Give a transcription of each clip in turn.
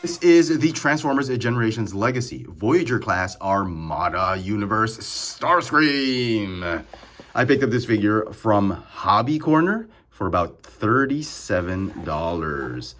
This is the Transformers Generations Legacy Voyager class Armada Universe Starscream. I picked up this figure from Hobby Corner for about $37.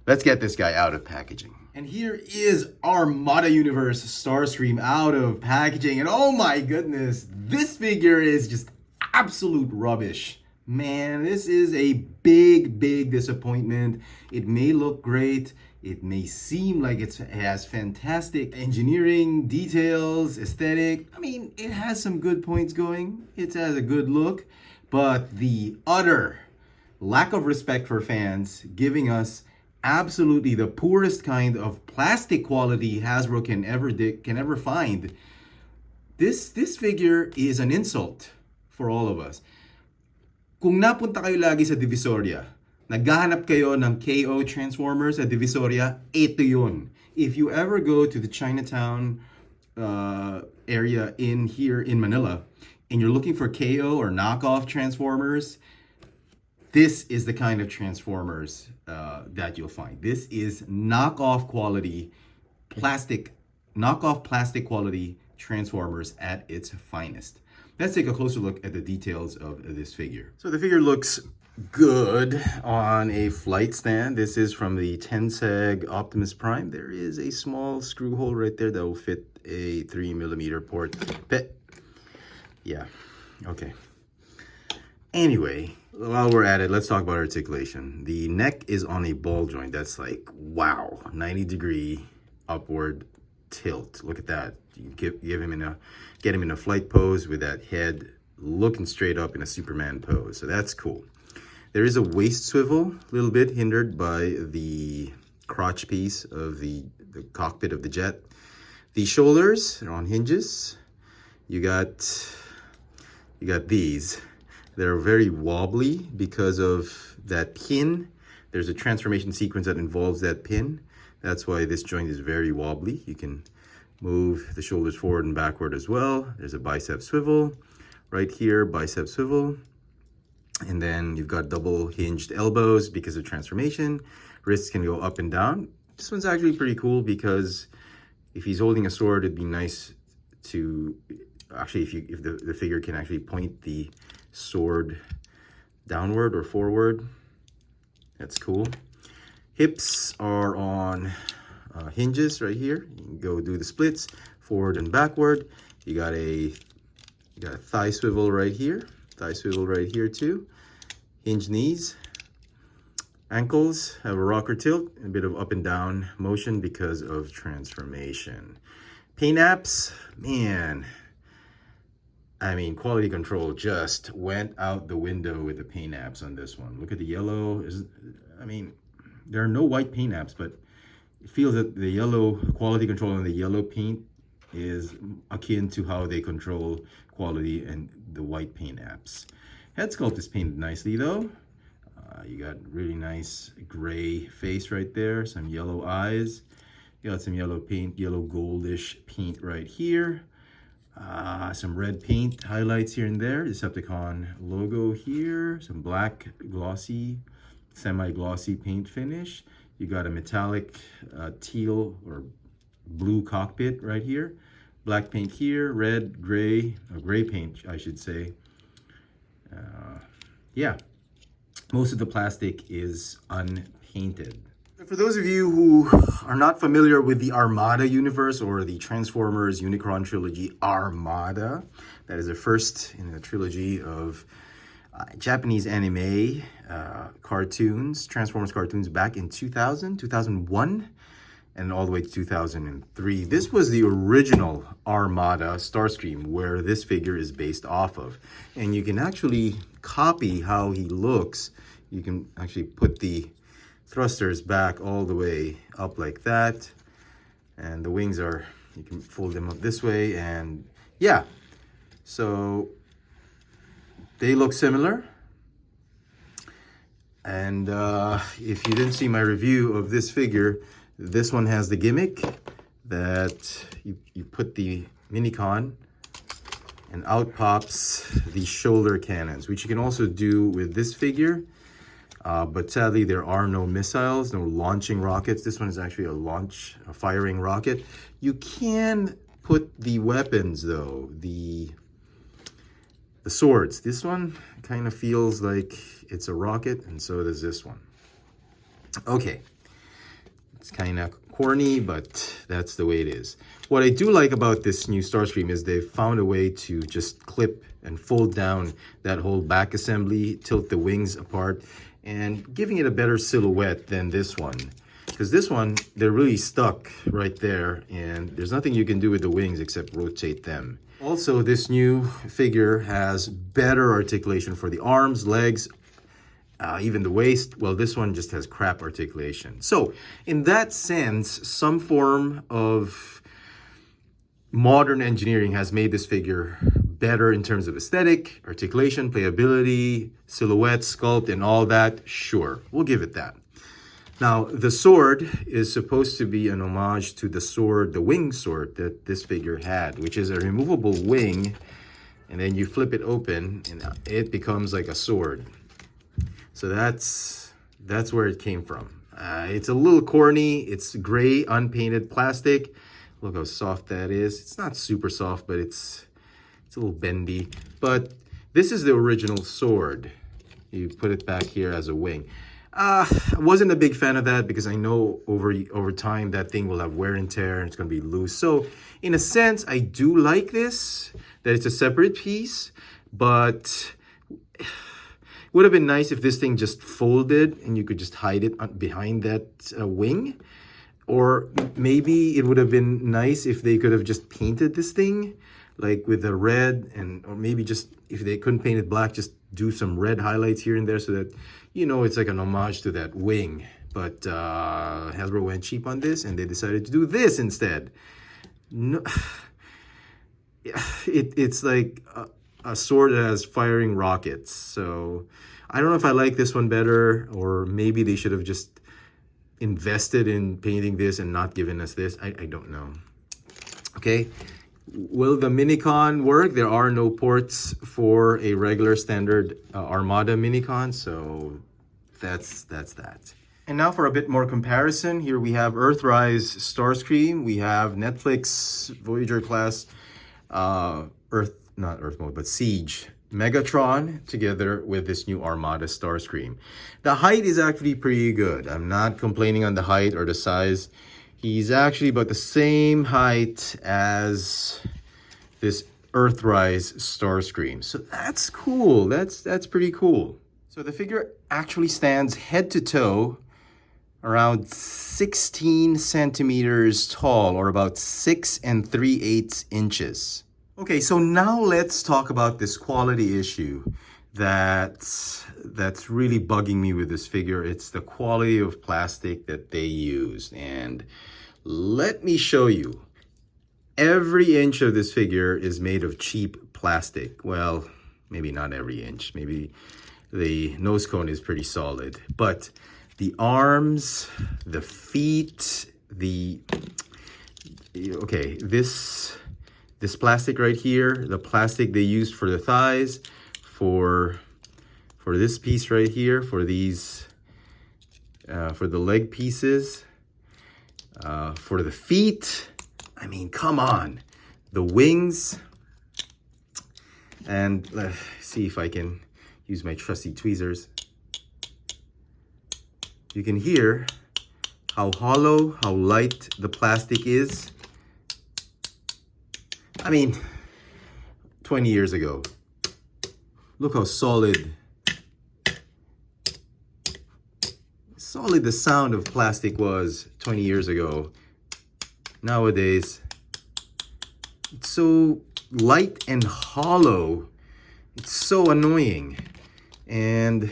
Let's get this guy out of packaging. And here is Armada Universe Starscream out of packaging. And oh my goodness, this figure is just absolute rubbish. Man, this is a big disappointment. It may look great. It may seem like it has fantastic engineering, details, aesthetic. I mean, it has some good points going. It has a good look. But the utter lack of respect for fans, giving us absolutely the poorest kind of plastic quality Hasbro can ever find. This figure is an insult for all of us. Kung napunta kayo lagi sa Divisoria, naghahanap kayo ng KO Transformers sa Divisoria, ito yun. If you ever go to the Chinatown area here in Manila, and you're looking for KO or knockoff Transformers, this is the kind of Transformers that you'll find. This is knockoff plastic quality Transformers at its finest. Let's take a closer look at the details of this figure. So the figure looks good on a flight stand. This is from the Tenseg Optimus Prime. There is a small screw hole right there that will fit a 3mm port. Yeah, okay. Anyway, while we're at it, let's talk about articulation. The neck is on a ball joint. That's like, wow, 90-degree upward tilt. Look at that. You get him in a flight pose with that head looking straight up in a Superman pose. So that's cool. There is a waist swivel, a little bit hindered by the crotch piece of the cockpit of the jet. The shoulders are on hinges. You got these. They're very wobbly because of that pin. There's a transformation sequence that involves that pin. That's why this joint is very wobbly. You can move the shoulders forward and backward as well. There's a bicep swivel right here, bicep swivel. And then you've got double hinged elbows because of transformation. Wrists can go up and down. This one's actually pretty cool because if he's holding a sword, it'd be nice to actually, if the figure can actually point the sword downward or forward. That's cool. Hips are on hinges right here. You can go do the splits forward and backward. You got a thigh swivel right here. Thigh swivel right here too. Hinge knees. Ankles have a rocker tilt, a bit of up and down motion because of transformation. Paint apps, man. I mean, quality control just went out the window with the paint apps on this one. Look at the yellow. I mean, there are no white paint apps, but it feels that the yellow quality control on the yellow paint is akin to how they control quality and the white paint apps. Head sculpt is painted nicely though. You got really nice gray face right there, some yellow eyes. You got some yellow paint, yellow goldish paint right here. Some red paint highlights here and there. Decepticon logo here. Some black glossy, semi-glossy paint finish. You got a metallic teal or blue cockpit right here. Black paint here, red, gray, or gray paint, I should say. Yeah, most of the plastic is unpainted. For those of you who are not familiar with the Armada universe or the Transformers Unicron trilogy Armada, that is the first in a trilogy of Japanese anime cartoons, Transformers cartoons back in 2000, 2001, and all the way to 2003. This was the original Armada Starscream, where this figure is based off of. And you can actually copy how he looks. You can actually put the thrusters back all the way up like that. And the wings are, you can fold them up this way. And yeah, so they look similar. And if you didn't see my review of this figure, this one has the gimmick that you put the Minicon and out pops the shoulder cannons, which you can also do with this figure. But sadly, there are no missiles, no launching rockets. This one is actually a firing rocket. You can put the weapons though, the swords. This one kind of feels like it's a rocket, and so does this one. Okay, it's kind of corny, but that's the way it is. What I do like about this new Starscream is they've found a way to just clip and fold down that whole back assembly, tilt the wings apart, and giving it a better silhouette than this one. Because this one, they're really stuck right there, and there's nothing you can do with the wings except rotate them. Also, this new figure has better articulation for the arms, legs, even the waist. Well, this one just has crap articulation. So, in that sense, some form of modern engineering has made this figure better in terms of aesthetic, articulation, playability, silhouette, sculpt, and all that. Sure, we'll give it that. Now, the sword is supposed to be an homage to the sword, the wing sword that this figure had, which is a removable wing, and then you flip it open and it becomes like a sword. So that's where it came from. It's a little corny. It's gray, unpainted plastic. Look how soft that is. It's not super soft, but it's a little bendy. But this is the original sword. You put it back here as a wing. I wasn't a big fan of that because I know over time that thing will have wear and tear and it's going to be loose. So in a sense, I do like this, that it's a separate piece, but it would have been nice if this thing just folded and you could just hide it behind that wing. Or maybe it would have been nice if they could have just painted this thing like with the red, or maybe just if they couldn't paint it black, just do some red highlights here and there so that, you know, it's like an homage to that wing. But Hasbro went cheap on this and they decided to do this instead. No, it's like a sword that has firing rockets. So I don't know if I like this one better, or maybe they should have just invested in painting this and not given us this. I don't know. Okay. Will the Minicon work? There are no ports for a regular standard Armada Minicon, so that's that. And now for a bit more comparison, here we have Earthrise Starscream, we have Netflix Voyager class not Earth mode, but Siege Megatron together with this new Armada Starscream. The height is actually pretty good. I'm not complaining on the height or the size. He's actually about the same height as this Earthrise Starscream. So that's cool. That's pretty cool. So the figure actually stands head to toe around 16 centimeters tall, or about 6 3/8 inches. Okay, so now let's talk about this quality issue that's really bugging me with this figure. It's the quality of plastic that they used. And let me show you. Every inch of this figure is made of cheap plastic. Well, maybe not every inch. Maybe the nose cone is pretty solid. But the arms, the feet, this plastic right here, the plastic they used for the thighs, for this piece right here, for these, for the leg pieces, for the feet. I mean, come on. The wings. And let's see if I can use my trusty tweezers. You can hear how hollow, how light the plastic is. I mean, 20 years ago. Look how solid the sound of plastic was 20 years ago. Nowadays, it's so light and hollow. It's so annoying. And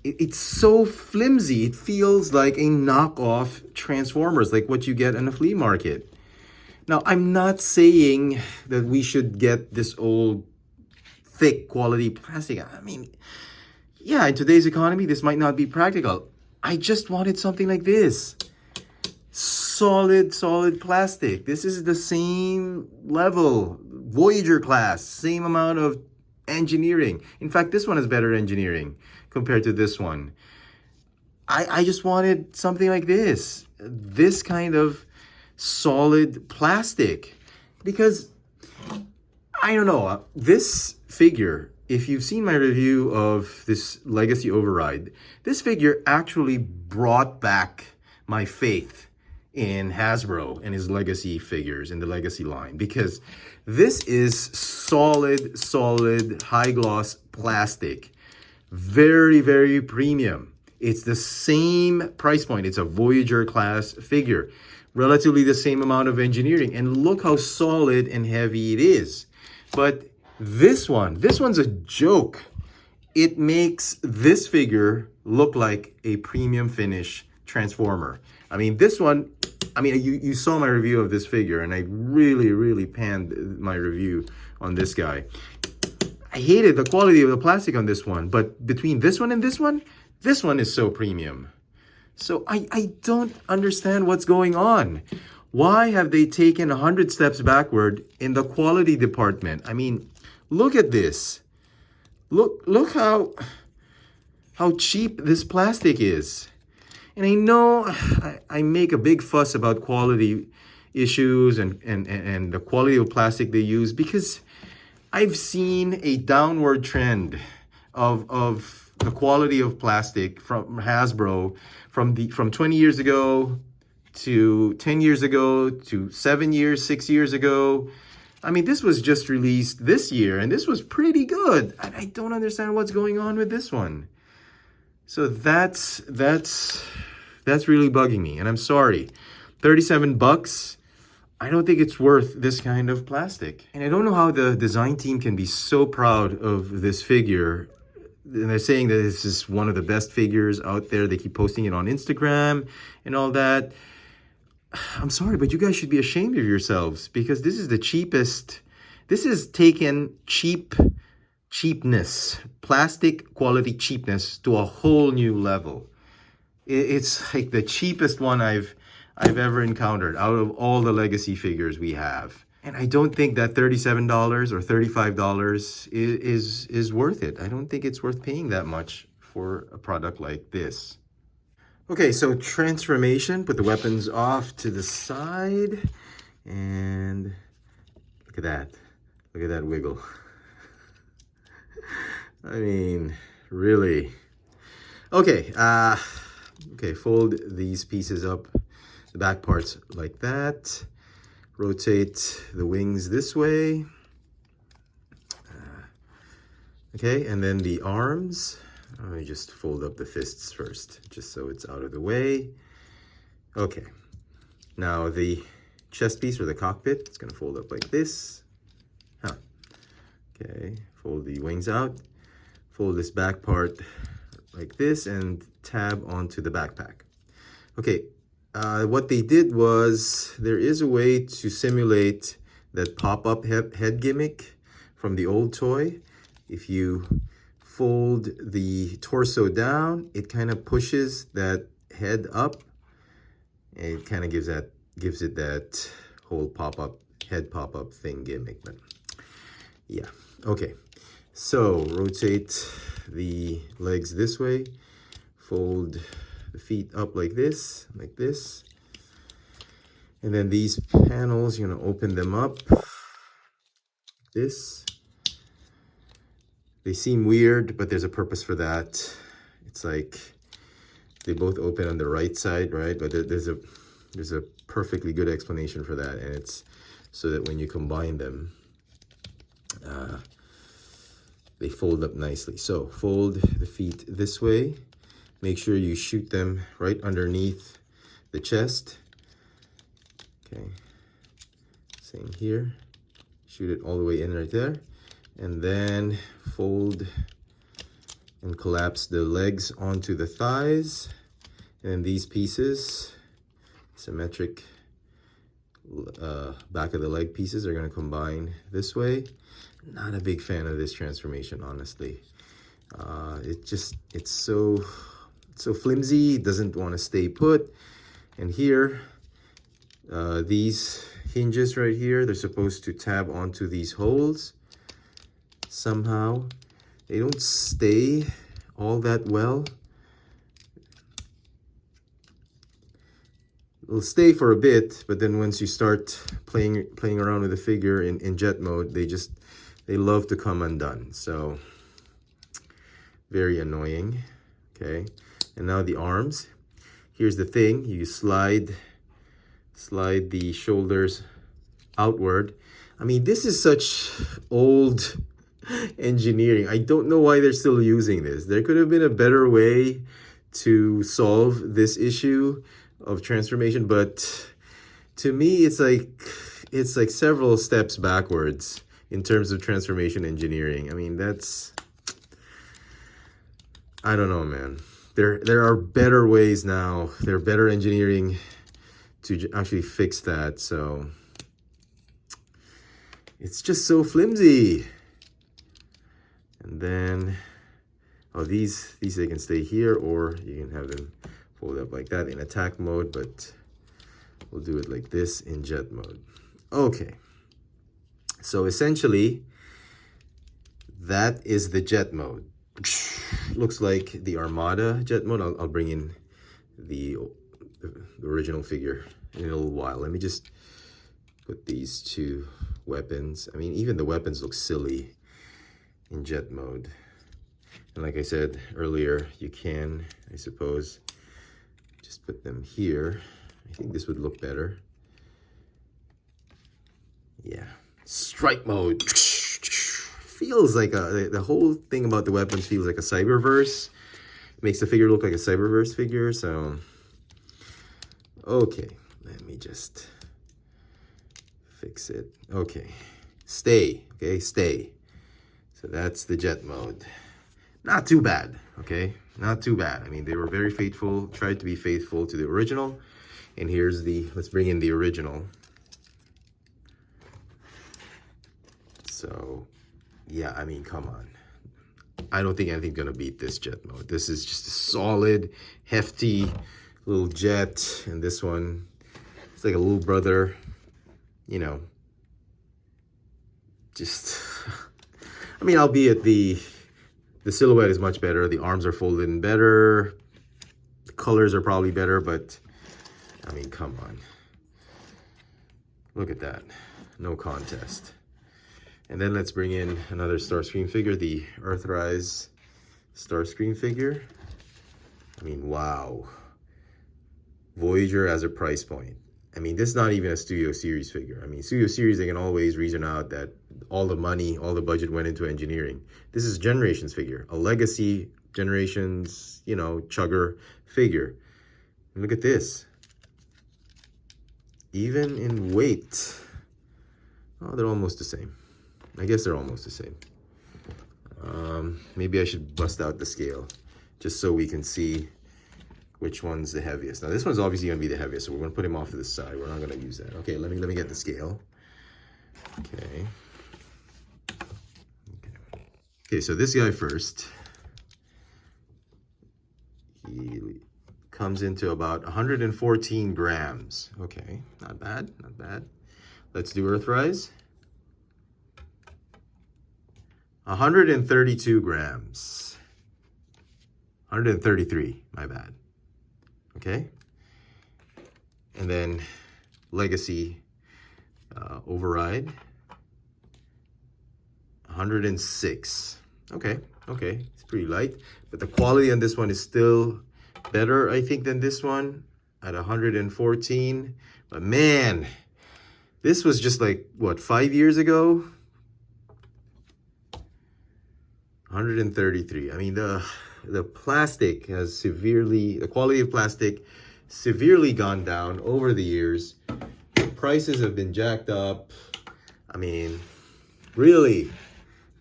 it's so flimsy. It feels like a knockoff Transformers, like what you get in a flea market. Now, I'm not saying that we should get this old, thick quality plastic. I mean, yeah, in today's economy, this might not be practical. I just wanted something like this. Solid plastic. This is the same level. Voyager class, same amount of engineering. In fact, this one has better engineering compared to this one. I just wanted something like this kind of solid plastic, because I don't know, this figure, if you've seen my review of this Legacy Override, this figure actually brought back my faith in Hasbro and his Legacy figures in the Legacy line, because this is solid, high gloss plastic. Very, very premium. It's the same price point. It's a Voyager class figure. Relatively the same amount of engineering. And look how solid and heavy it is. But this one's a joke. It makes this figure look like a premium finish Transformer. I mean, this one, I mean, you saw my review of this figure, and I really panned my review on this guy. I hated the quality of the plastic on this one, but between this one is so premium. So I don't understand what's going on. Why have they taken 100 steps backward in the quality department? I mean, look at this. Look how cheap this plastic is. And I know I make a big fuss about quality issues and the quality of plastic they use, because I've seen a downward trend of the quality of plastic from Hasbro from 20 years ago to 10 years ago to 7 years, 6 years ago. I mean, this was just released this year, and this was pretty good. I don't understand what's going on with this one. So that's really bugging me, and I'm sorry. $37. I don't think it's worth this kind of plastic. And I don't know how the design team can be so proud of this figure. And they're saying that this is one of the best figures out there. They keep posting it on Instagram and all that. I'm sorry, but you guys should be ashamed of yourselves, because this is the cheapest. This is taken cheapness, plastic quality cheapness to a whole new level. It's like the cheapest one I've ever encountered out of all the Legacy figures we have. And I don't think that $37 or $35 is worth it. I don't think it's worth paying that much for a product like this. Okay, so transformation, put the weapons off to the side, and look at that. Look at that wiggle. I mean, really. Okay, okay, fold these pieces up, the back parts like that. Rotate the wings this way. Okay, and then the arms. Let me just fold up the fists first, just so it's out of the way. Okay, now the chest piece or the cockpit, it's gonna fold up like this. Okay, fold the wings out. Fold this back part like this and tab onto the backpack. Okay, what they did was, there is a way to simulate that pop-up head gimmick from the old toy. If you fold the torso down, it kind of pushes that head up, and it kind of gives it that whole head pop-up thing gimmick. But yeah, okay. So rotate the legs this way, fold the feet up like this, and then these panels, you're gonna open them up like this. They seem weird, but there's a purpose for that. It's like they both open on the right side, right? But there's a perfectly good explanation for that, and it's so that when you combine them, they fold up nicely. So fold the feet this way. Make sure you shoot them right underneath the chest. Okay, same here. Shoot it all the way in right there. And then fold and collapse the legs onto the thighs. And these pieces, symmetric back of the leg pieces, are going to combine this way. Not a big fan of this transformation, honestly. It's so flimsy, it doesn't want to stay put. And here, these hinges right here, they're supposed to tab onto these holes. Somehow, they don't stay all that well. It'll stay for a bit, but then once you start playing around with the figure in jet mode, they love to come undone. So very annoying. Okay, and now the arms. Here's the thing: you slide the shoulders outward. I mean, this is such old engineering. I don't know why they're still using this. There could have been a better way to solve this issue of transformation, but to me it's like several steps backwards in terms of transformation engineering. I mean, I don't know, man. There are better ways now. There are better engineering to actually fix that. So it's just so flimsy. And then, oh, these they can stay here, or you can have them fold up like that in attack mode, but we'll do it like this in jet mode. Okay, so essentially that is the jet mode. Looks like the Armada jet mode. I'll bring in the original figure in a little while. Let me just put these two weapons. I mean, even the weapons look silly in jet mode. And like I said earlier, you can, I suppose, just put them here. I think this would look better. Yeah, strike mode. Feels like the whole thing about the weapons feels like a cyberverse. Makes the figure look like a cyberverse figure. So okay, let me just fix it. Okay, stay. Okay, stay. So that's the jet mode. Not too bad, okay? Not too bad. I mean, they were very faithful, tried to be faithful to the original. And here's let's bring in the original. So, yeah, I mean, come on. I don't think anything's gonna beat this jet mode. This is just a solid, hefty little jet. And this one, it's like a little brother, you know. Just, I mean, albeit the silhouette is much better. The arms are folded in better. The colors are probably better, but I mean, come on. Look at that. No contest. And then let's bring in another Starscream figure, the Earthrise Starscream figure. I mean, wow. Voyager as a price point. I mean, this is not even a Studio Series figure. I mean, Studio Series, they can always reason out that all the money, all the budget went into engineering. This is Generations figure, a legacy Generations, you know, chugger figure. And look at this. Even in weight. Oh, they're almost the same. I guess they're almost the same. Maybe I should bust out the scale just so we can see which one's the heaviest. Now this one's obviously gonna be the heaviest, so we're gonna put him off to the side. We're not gonna use that. Okay, let me get the scale. Okay. Okay, so this guy first. He comes into about 114 grams. Okay, not bad, not bad. Let's do Earthrise. 132 grams. 133, my bad. Okay. And then Legacy Override. 106. Okay, okay. It's pretty light. But the quality on this one is still better, I think, than this one at 114. But man, this was just like, what, 5 years ago? 133. I mean, the plastic has severely, the quality of plastic severely gone down over the years. Prices have been jacked up. I mean, really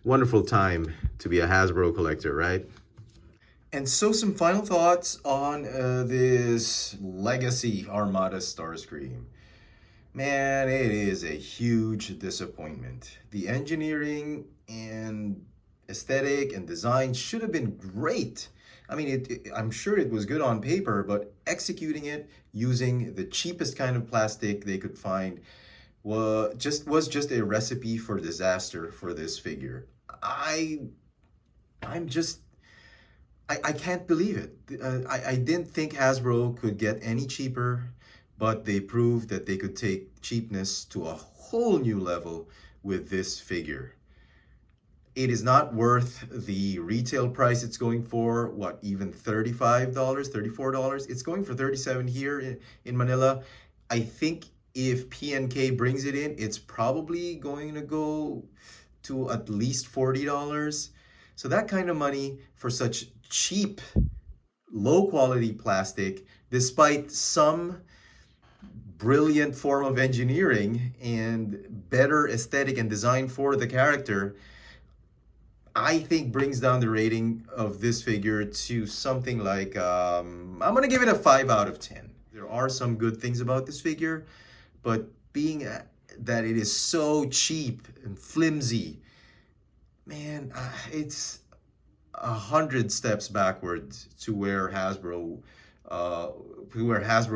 wonderful time to be a Hasbro collector, right? And so some final thoughts on this Legacy Armada Starscream. Man, it is a huge disappointment. The engineering and aesthetic and design should have been great. I mean, I'm sure it was good on paper, but executing it using the cheapest kind of plastic they could find was just a recipe for disaster for this figure. I'm just I can't believe it. I didn't think Hasbro could get any cheaper, but they proved that they could take cheapness to a whole new level with this figure. It is not worth the retail price it's going for, what, even $35, $34? It's going for 37 here in Manila. I think if PNK brings it in, it's probably going to go to at least $40. So that kind of money for such cheap, low quality plastic, despite some brilliant form of engineering and better aesthetic and design for the character, I think brings down the rating of this figure to something like, I'm going to give it a 5 out of 10. There are some good things about this figure, but being that it is so cheap and flimsy, man, it's 100 steps backwards to where Hasbro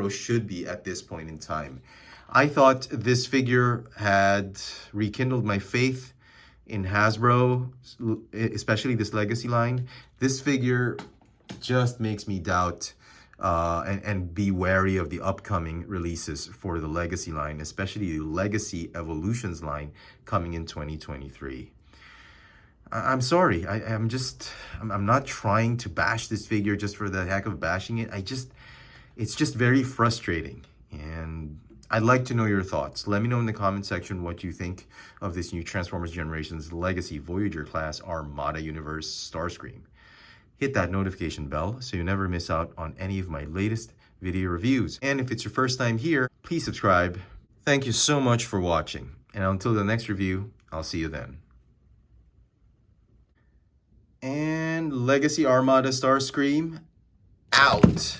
should be at this point in time. I thought this figure had rekindled my faith in Hasbro, especially this Legacy line. This figure just makes me doubt and be wary of the upcoming releases for the Legacy line, especially the Legacy Evolutions line coming in 2023. I'm sorry, I'm not trying to bash this figure just for the heck of bashing it. It's just very frustrating, and I'd like to know your thoughts. Let me know in the comment section what you think of this new Transformers Generations Legacy Voyager class Armada Universe Starscream. Hit that notification bell so you never miss out on any of my latest video reviews. And if it's your first time here, please subscribe. Thank you so much for watching. And until the next review, I'll see you then. And Legacy Armada Starscream out.